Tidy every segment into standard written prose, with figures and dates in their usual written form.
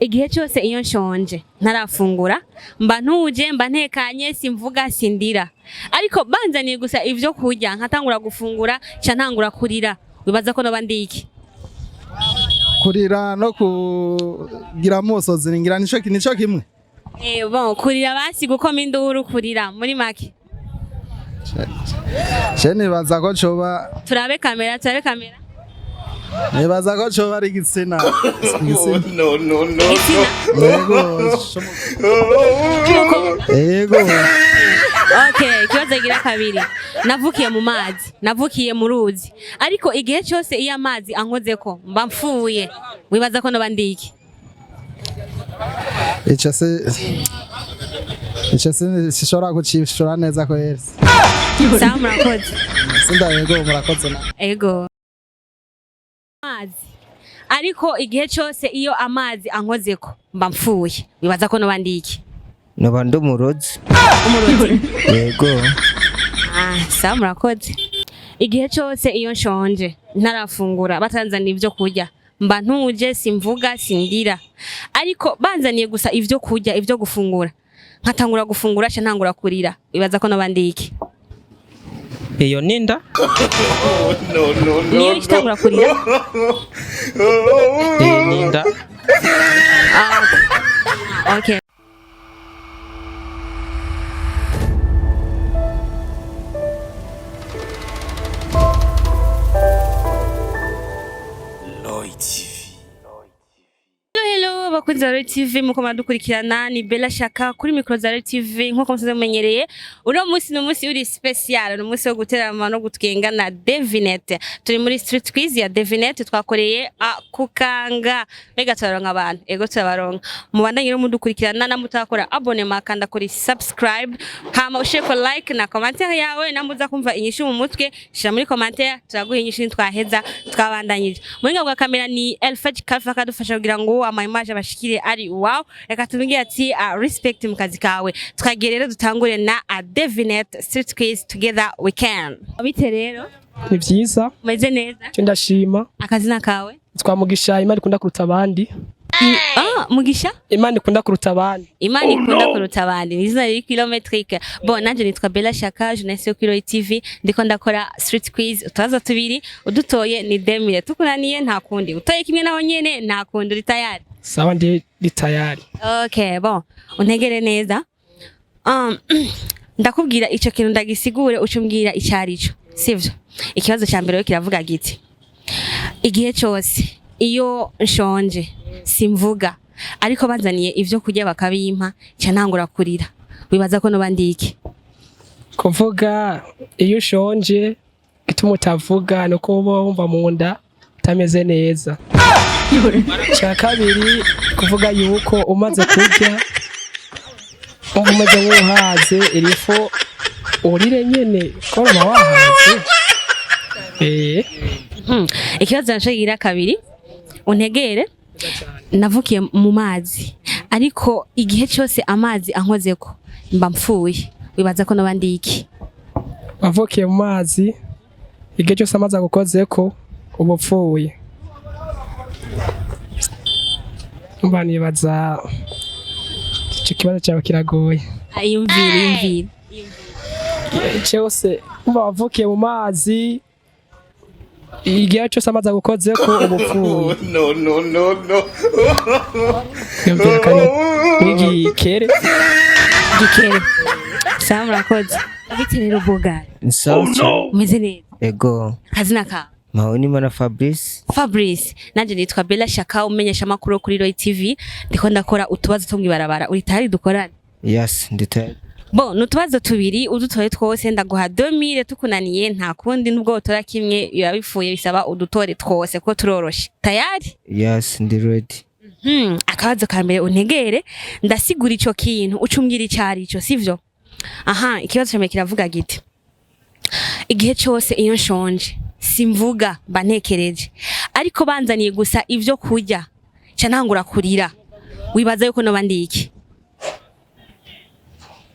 igihe cyose iyo nshonje ntarafungura mba ntuje mba ntekanye simvuga sindira ariko banzaniye gusa ivyo kurya nkatangura gufungura ca ntangura kurira wibaza ko nobandi iki kurira no kugira amusozi ngira nico kimwe bon kurira basi gukoma induru kurira muri make Shene baza ko coba turabe kamera nibaza ko coba ari igitsina No. Yego Okay, kibazo gira kabiri. Navukiye mu mazi, navukiye mu ruzi. Ariko igihe cyose iyo amazi ankozeko mba mfuye. Wibaza ko nobandi iki? Ico se sishora kucishora neza ko yese. Sawa murakoze. Sinda yego murakoze na. Ego. Amazi. Ariko igihe cyose iyo amazi ankozeko mba mfuye. Wibaza ko nobandi iki? Nobandi umurozi. Umurozi. Yego. Sawa murakoze. Igihe cyose iyo nshonje ntarafungura batanzaniye ivyo kurya mba ntuje simvuga sindira ariko banzaniye gusa ivyo kurya ivyo gufungura nkatangura gufungura ca ntangura kurira wibaza ko nobandi iki Iyo ninda? No. Niyo itangura kurira Ninda. Okay. Hello bakunzi ba Rwego TV muko muradukurikirana ni Bella Shaka kuri micro za Rwego TV nko musanzwe mumenyereye uno munsi n'umunsi uri special no munsi wo guterama no gutwenga na Devinet turi muri street quiz ya Devinet twakoreye kukanga mega turaronka abantu ego turabaronka mubandanye rero mudukurikirana namutakora abonnement kanda kuri subscribe hama usheko like na commentaire yawe namuza kumva inyishu mu mutwe shira muri commentaire turaguha inyishu twaheza twabandanyije muhinga bwa kamera ni Elfaj Kalfa kadufasha kugira ngo ama image abashikire ari wow reka tubingira ati respect mu kazi kawe twagere rero dutangure na Devinet street quiz together we can abite rero ni vyiza meze neza cyo ndashima akazina kawe twamugisha Imana ikunda kuruta abandi mugisha Imana ikunda kuruta abandi Imana ikunda kuruta abandi nizina riri kilometrique bon nanje nitwa Bella Shaka journaliste yo kuri Rwego TV ndiko ndakora street quiz utaza tubiri udutoye ni Demire tukunaniye nta kundi utoye kimwe naho nyene nta kundi uri tayari sawa ndi tayari okay bon untegere neza ndakubwira ico kintu ndagisigure ucumbwira icyarico sivyo ikibazo cya mbere kiravuga giti igihe cyose iyo nshonje simvuga ariko banzaniye ivyo kurya bakabimpa ca ntangura kurira wibaza ko nobandi iki kuvuga iyo ushonje gituma utavuga no kuba wumva mu nda utameze neza cya kabiri kuvuga yuko umaze kurya umaze nk'uhaze irifo urire nyene ko uba wahaze ikibazo nashagira kabiri untegere navukiye mu mazi ariko igihe cyose amazi ankozeko mba mfuye wibaza ko nobandi iki wavukiye mu mazi igihe cyose amazi agukozeko uba upfuye mba nibaza icyo kibazo cyawe kiragoye yumvire cyose mba wavukiye mu mazi igihe cyose amazi agukozeko uba upfuye No. yumvira kane n'igikere sawa murakoze abite rero bogari Nsawa. umeze neza Ego. kazina kawe Mahoni mana Fabrice nanje nitwa Bella Shaka umenyesha makuru kuri Rwego TV ndiko ndakora utubazo tumwe barabara uri tayari dukorane Yes, ndite. bon nutubazo tubiri udutoye twose ndaguha 2000 tukunaniye nta kundi nubwo utora kimwe biba bifuye bisaba udutore twose ko turoroshe tayari Yes, ndi ready. akabazo ka mbere untegere ndasigura ico kintu ucumbwira icyari ico sivyo ikibazo cyame kiravuga giti igihe cyose iyo nshonje simvuga mba ntekereje ariko banzaniye gusa ivyo kurya ca ntangura kurira wibaza yuko nobandi iki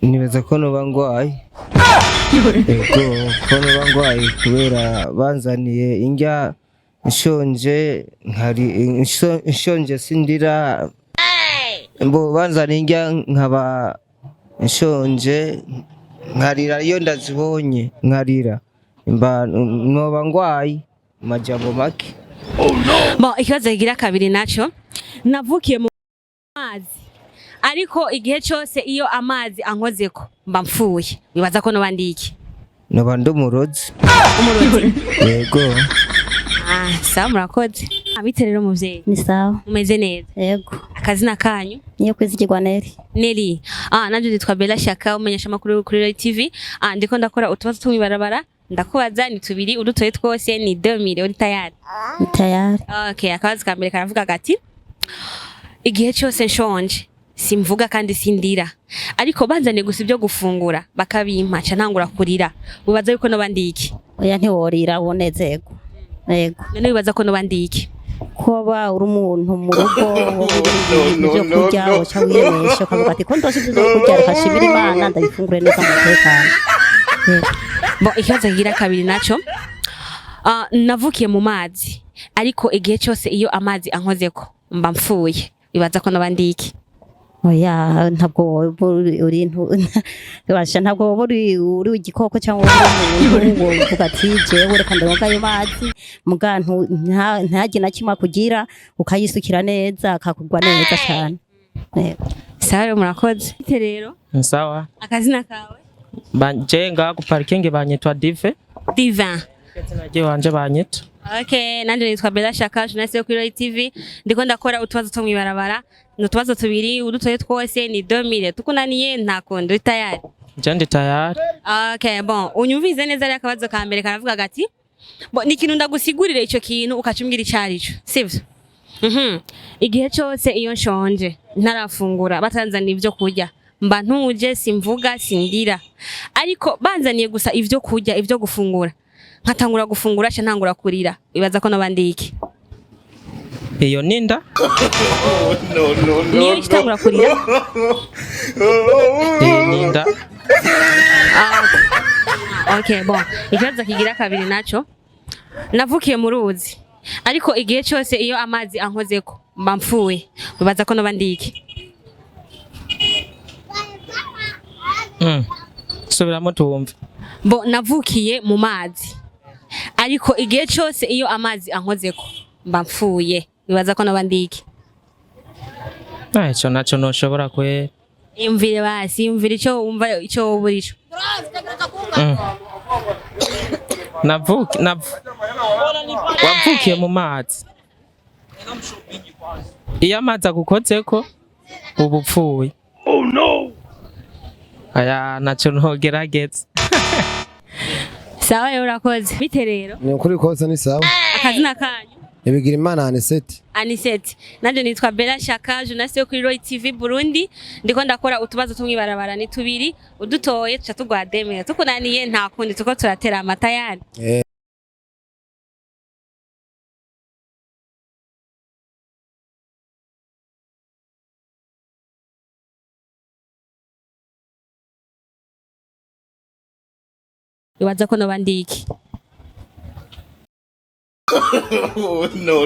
Nibaza ko noba ngwaye. Ego, ko noba ngwaye kubera banzaniye indya nshonje nkari nshonje sindira mbo banzaniye indya nkaba nshonje nkarira iyo ndazibonye nkarira noba ngwayi majambo make. Bon, ikibazo kigira kabiri naco navukiye mu mazi ariko igihe cyose iyo amazi ankozeko mba mpfuye bibaza ko nobandi iki noba ndumurozi. umurozi Yego. sawa murakoze. Abite rero muvyeyi Ni sawa. umeze neza? Yego. Akazina kanyu? Niyo kwizigirwa Neri. Neri. Nanje nitwa Bella Shaka umenyesha makuru kuri TV. Ndiko ndakora utubazo tumwibarabara ndakubaza ni tubiri udutoye twose ni 2000 uri tayari? Ni tayari. Okay, akabazo ka mbere karavuga gati igihe cyose nshonje simvuga kandi sindira ariko banzane gusa ibyo gufungura bakabimpa ca ntangura kurira ubaza yuko nobandi iki? Oya ntiworira wonezego. Yego. None bibaza ko nobandi iki? Kuba uri umuntu mu rugo ibyo kurya uca wiyenesha ukavuga ati ko ndose ibyo kurya akashimira Imana ndabifungure neza mu mutekano. Bo ikibazo kigira kabiri naco navukiye mu mazi ariko igihe cyose iyo amazi ankozeko mba mpfuye bibaza ko nobandi iki? Oya ntabwo uri basha ntabwo uri igikoko cyangwa uri umuntu uvuga ati jewe reka ndonga ayo mazi mugantu ntaje na kimwe kugira ukayisukira neza akakugwa neza cyane. Sawa murakoze. Ite rero? Sawa. Akazina kawe? Banjenga ku parking banyitwa Dive. Divin. Naje wanje banyita. Okay, nanje nitwa Bella Shaka journaliste kuri TV ndiko ndakora utubazo two mwibarabara n'utubazo tubiri udutoye twose ni 2000 tukunaniye nta kondo uri tayari? Je ndi tayari. Okay, bon unyumvize neza ari akabazo ka mbere karavuga gati bo ni kintu ndagusigurire ico kintu ukacumbwira icarico sivyo? Igihe cyose iyo nshonje ntarafungura batanzaniye ivyo kurya mba ntuje simvuga sindira ariko banzaniye gusa ivyo kurya ivyo gufungura nkatangura gufungura cha ntangura kurira bibaza ko nobandi iki? Iyo ninda? No. Niyo itangura kurira? Ninda. Okay, bon ikibazo kigira kabiri naco navukiye mu ruzi ariko igihe cyose iyo amazi ankozeko mba mpfuye bibaza ko nobandi iki? Subiramo tuwumve. Bo navukiye mu mazi ariko igihe cyose iyo amazi ankozeko mba mpfuye bibaza ko nobandi iki? Ico naco noshobora kwe. Imvire basi imvire ico umva ico uburico. Wavukiye mu mazi. Iyo amazi agukozeko ubu upfuye. Oh no. Aya naco ntogerageza. Sawa urakoze. Bite rero? Ni ukuri kose ni sawa. Akazina kanyu? Ibigira Imana Aniseti. Aniseti. Nanje nitwa Bella Shaka journaliste kuri TV Burundi ndiko ndakora utubazo tumwibarabara ni tubiri udutoye tuca tugwa 2000 tukunaniye nta kundi tuko turatera amata yari. Bibaza ko nobandi iki? No.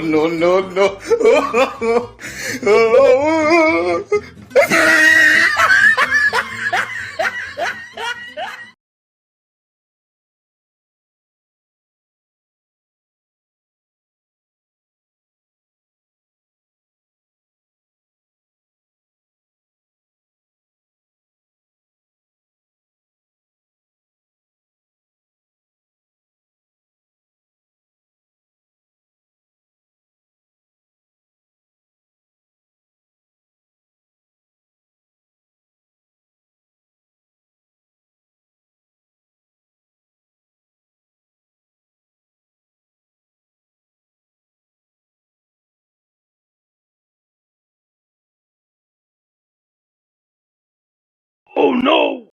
Oh no!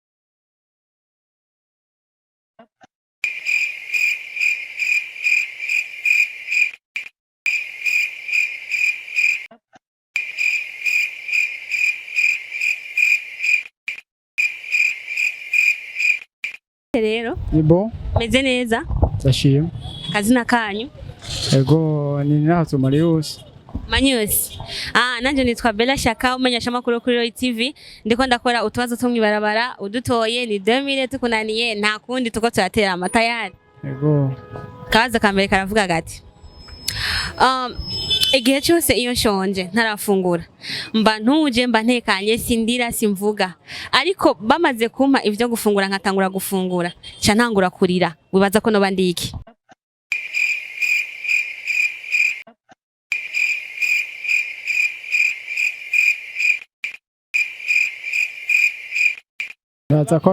Rero? Nibo? Meze neza? Zashim. Akazina kanyu? Ego ni nazo Marius. Manyusi. Nanje nitwa Bella Shaka umenyesha makuru kuri Rwego TV. Ndiko ndakora utubazo two mwibarabara udutoye ni 2000 tukunaniye nta kundi tuko turatera amatayari. Yego. Kaza kambere karavuga gati. Igihe cyose iyo nshonje ntarafungura mba ntuje mba ntekanye sindira simvuga ariko bamaze kumpa ivyo gufungura nkatangura gufungura ca ntangura kurira wibaza ko noba ndiki Naza ko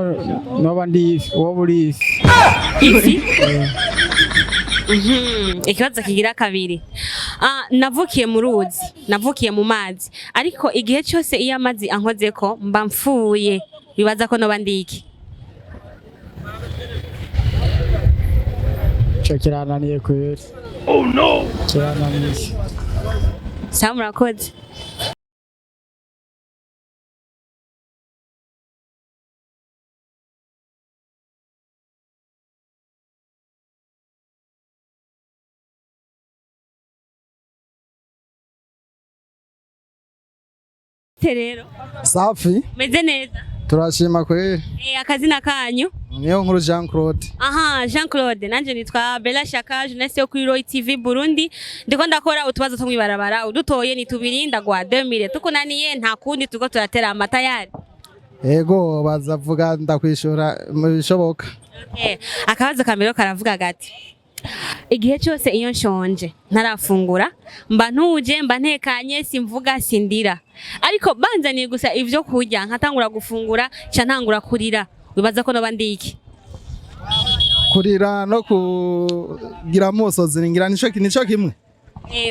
noba ndi uwo buri ifi ikibazo kigira kabiri navukiye mu ruzi navukiye mu mazi ariko igihe cyose iyo amazi ankozeko mba mfuye bibaza ko noba ndiki cyo kirananiye kweri. Oh no! Kirananiye. sawa murakoze rero Safi. meze neza Turashima kweli. akazina kanyu Niyo nkuru Jean Claude. Jean Claude nanje nitwa Bella Shaka jeunesse yo kuri Rwego TV Burundi ndiko ndakora utubazo two mwibarabara udutoye ni tubiri ndagwa 2000 tukunaniye nta kundi tuko turatera amatayari Ego bazavuga ndakwishura mubishoboka. akabazo kamero karavuga gati igihe cyose iyo nshonje ntarafungura mba ntuje mba ntekanye simvuga sindira ariko banzaniye gusa ivyo kurya nkatangura gufungura ca ntangura kurira wibaza ko noba ndiki Kurira no kugira amosozi ngira nico kimwe.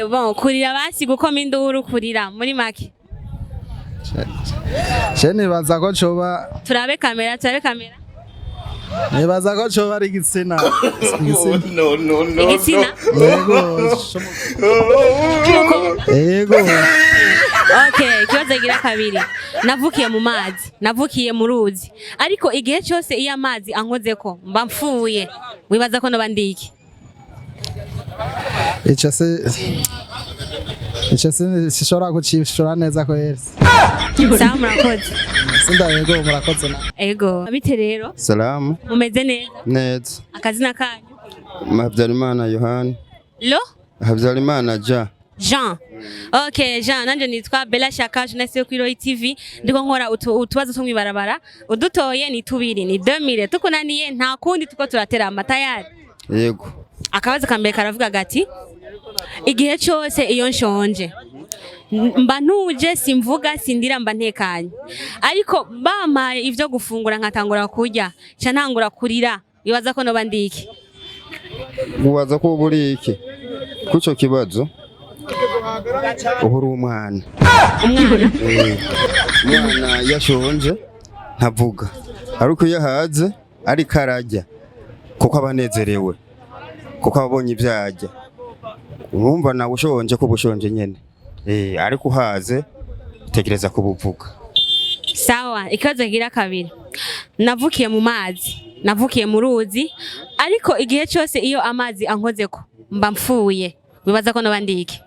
Bon kurira basi gukoma induru kurira muri make Shene baza ko coba turabe kamera nibaza ko coba ari igitsina. No. igitsina Ego. Okay, kibazo gira kabiri. Navukiye mu mazi, navukiye mu ruzi. Ariko igihe cyose iyo amazi ankozeko mba mfuye. Wibaza ko noba ndiki. Ico se sishora kucishura neza ko yese. Sawa murakoze. Sinda yego murakoze na. Ego. Abite rero. Salamu. Mumeze neza. Neza. Akazina kanyu. Habyarimana Yohani. Lo? Habyarimana Jean. Okay, Jean nanje nitwa Bella Shaka jeunesse yo kuri Rwego TV ndiko nkora utubazo two mwibarabara udutoye ni tubiri ni 2000 tukunaniye nta kundi tuko turatera amatayari. Yego. Akabazo kambere karavuga gati igihe cyose iyo nshonje mba ntuje simvuga sindira mba ntekanye ariko bamaye ivyo gufungura nkatangura kurya ca ntangura kurira bibaza ko noba ndiki Ubaza ko buri iki kuco kibazo uhuru umwana umwana yashonje ntavuga ariko iyo haze ari karajya kuko abanezerewe kuko abonye ibyajya urumva nawe ushonje ko bushonje nyene ariko uhaze utekereza kubuvuga. Sawa ikibazo gira kabiri navukiye mu mazi navukiye mu ruzi ariko igihe cyose iyo amazi ankozeko mba mfuye bibaza ko noba ndiki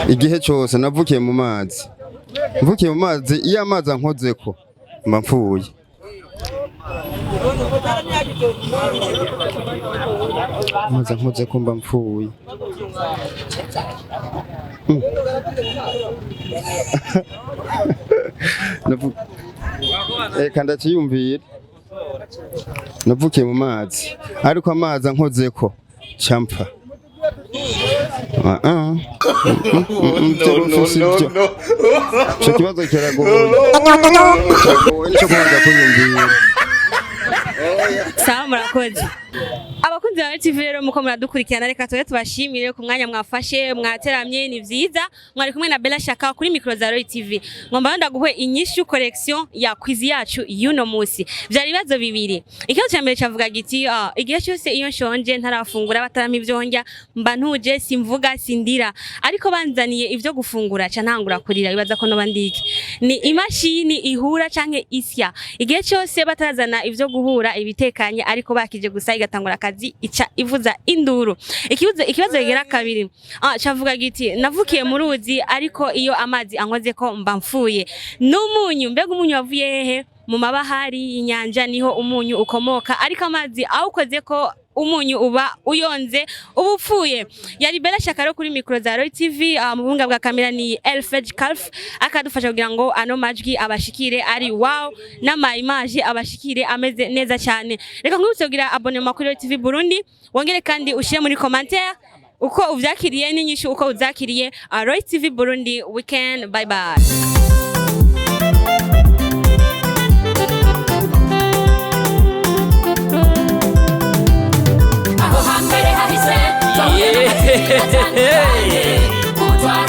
Igihe cyose navukiye mu mazi mvukiye mu mazi iyo amazi ankozeko mba mfuye. Amazi ankozeko mba mfuye. Kanda ciyumvira navukiye mu mazi ariko amazi ankozeko campa. Cyo kibazo kiragoye. Nico kubanza kuyumvira. Sawa murakoze. Abakunzi ba TV rero muko muradukurikirana reka tuye tubashimire ku mwanya mwafashe mwateramye ni vyiza mwari kumwe na Bella Shaka kuri micro za Rwego TV ngomba ndaguhe inyishu collection ya quiz yacu yuno musi vyari bibazo bibiri ikibazo cyambere cavuga giti igihe cyose iyo nshonje ntarafungura batarama ivyonja mba ntuje simvuga sindira ariko banzaniye ivyo gufungura ca ntangura kurira bibaza ko noba ndiki ni imashini ihura canke isya igihe cyose batarazana ivyo guhura ibitekanye ariko bakije gusa igatangura akazi ica ivuza induru. Ikibazo kigera kabiri cavuga giti navukiye mu ruzi ariko iyo amazi ankoze ko mba mfuye n'umunyu, mbega umunyu wavuye hehe? Mu mabahari inyanja niho umunyu ukomoka, ariko amazi awukoze ko umunyu uba uyonze uba upfuye. Yari Bella Shaka kuri micro za Roy TV, mu bunga bwa kamera ni Elfage Calf akadufasha kugira ngo ano majwi abashikire ari wow n'ama image abashikire ameze neza cyane. Reka nkubise kugira abonnement kuri Roy TV Burundi, wongere kandi ushire muri commentaire uko uvyakiriye n'inyishu uko uzakiriye. Roy TV Burundi weekend, bye bye.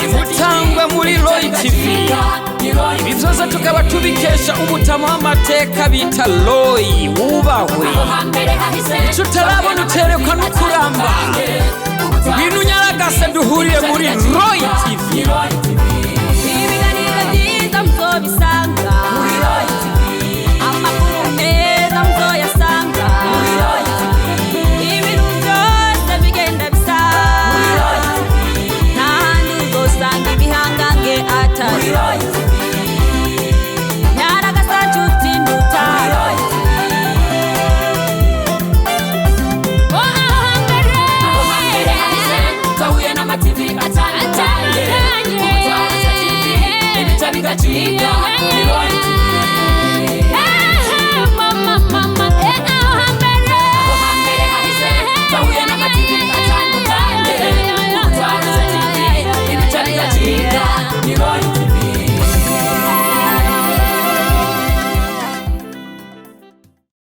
Imutangwa muri Roy TV, ibizoza tukaba tubikesha umutama w'amateka bita Roy wubahwe. Ico utarabona uterekwa n'ukuramba, ngwino unyaragase duhurire muri Roy TV.